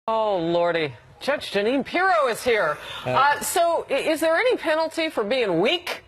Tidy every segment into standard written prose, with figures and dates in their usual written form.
Oh, Lordy. Judge Jeanine Pirro is here. So is there any penalty for being weak?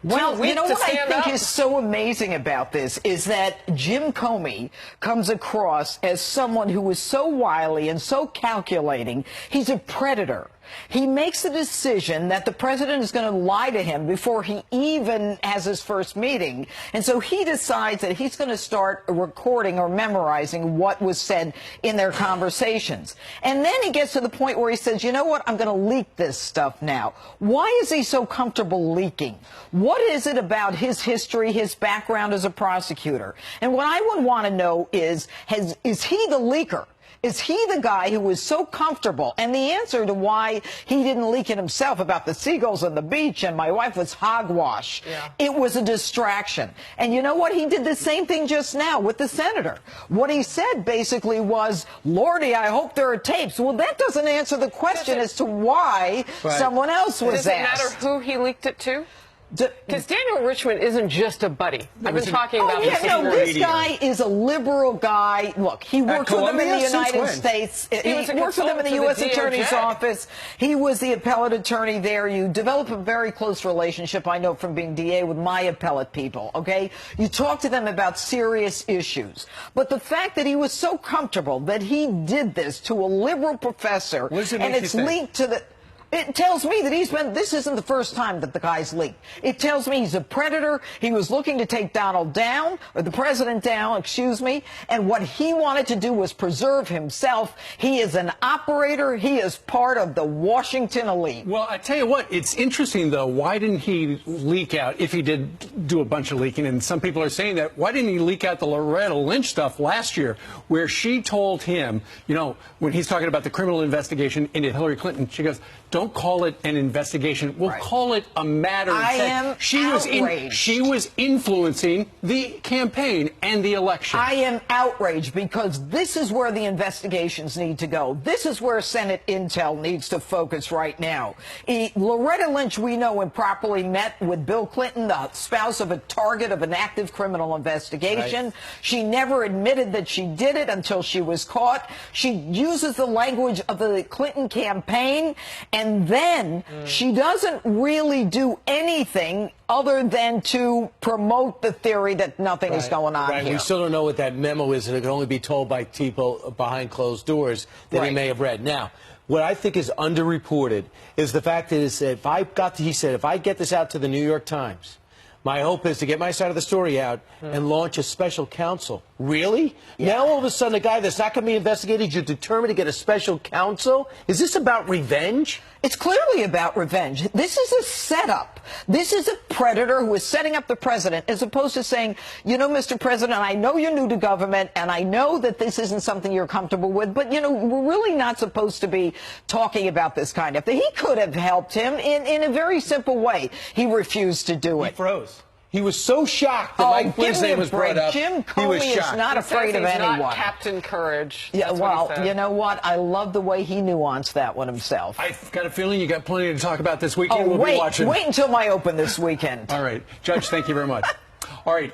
Well, you know what I think is so amazing about this is that Jim Comey comes across as someone who is so wily and so calculating. He's a predator. He makes the decision that the president is going to lie to him before he even has his first meeting. And so he decides that he's going to start recording or memorizing what was said in their conversations. And then he gets to the point where he says, you know what, I'm going to leak this stuff now. Why is he so comfortable leaking? What is it about his history, his background as a prosecutor? And what I would want to know is he the leaker? Is he the guy who was so comfortable? And the answer to why he didn't leak it himself about the seagulls on the beach and my wife was hogwash. Yeah. It was a distraction. And you know what? He did the same thing just now with the senator. What he said basically was, Lordy, I hope there are tapes. Well, that doesn't answer the question as to why someone else was asked. Does it matter who he leaked it to? Because Daniel Richmond isn't just a buddy. I've been talking about this. This guy is a liberal guy. Look, he worked with them in the United States. He worked with them in the U.S. Attorney's office. He was the appellate attorney there. You develop a very close relationship, I know from being DA, with my appellate people, okay? You talk to them about serious issues. But the fact that he was so comfortable that he did this to a liberal professor, and it's linked to the... It tells me that this isn't the first time that the guy's leaked. It tells me he's a predator. He was looking to take Donald down, or the president down, excuse me, and what he wanted to do was preserve himself. He is an operator. He is part of the Washington elite. Well, I tell you what, it's interesting, though. Why didn't he leak out, if he did do a bunch of leaking, and some people are saying that, why didn't he leak out the Loretta Lynch stuff last year, where she told him, you know, when he's talking about the criminal investigation into Hillary Clinton, she goes, don't call it an investigation. We'll call it a matter. I am outraged. She was influencing the campaign and the election. I am outraged because this is where the investigations need to go. This is where Senate Intel needs to focus right now. Loretta Lynch, we know, improperly met with Bill Clinton, the spouse of a target of an active criminal investigation. Right. She never admitted that she did it until she was caught. She uses the language of the Clinton campaign, and then she doesn't really do anything other than to promote the theory that nothing is going on here. We still don't know what that memo is, and it can only be told by people behind closed doors that he may have read. Now, what I think is underreported is the fact that he said, if I get this out to the New York Times, my hope is to get my side of the story out and launch a special counsel. Really? Yeah. Now all of a sudden a guy that's not going to be investigated, you're determined to get a special counsel? Is this about revenge? It's clearly about revenge. This is a setup. This is a predator who is setting up the president, as opposed to saying, you know, Mr. President, I know you're new to government, and I know that this isn't something you're comfortable with, but, you know, we're really not supposed to be talking about this kind of thing. He could have helped him in a very simple way. He refused to do it. He froze. He was so shocked that Mike Flynn's name was brought up. Jim Comey is not afraid of anyone. Not Captain Courage. Yeah, well, you know what? I love the way he nuanced that one himself. I've got a feeling you got plenty to talk about this weekend. Oh, wait until my open this weekend. All right. Judge, thank you very much. All right.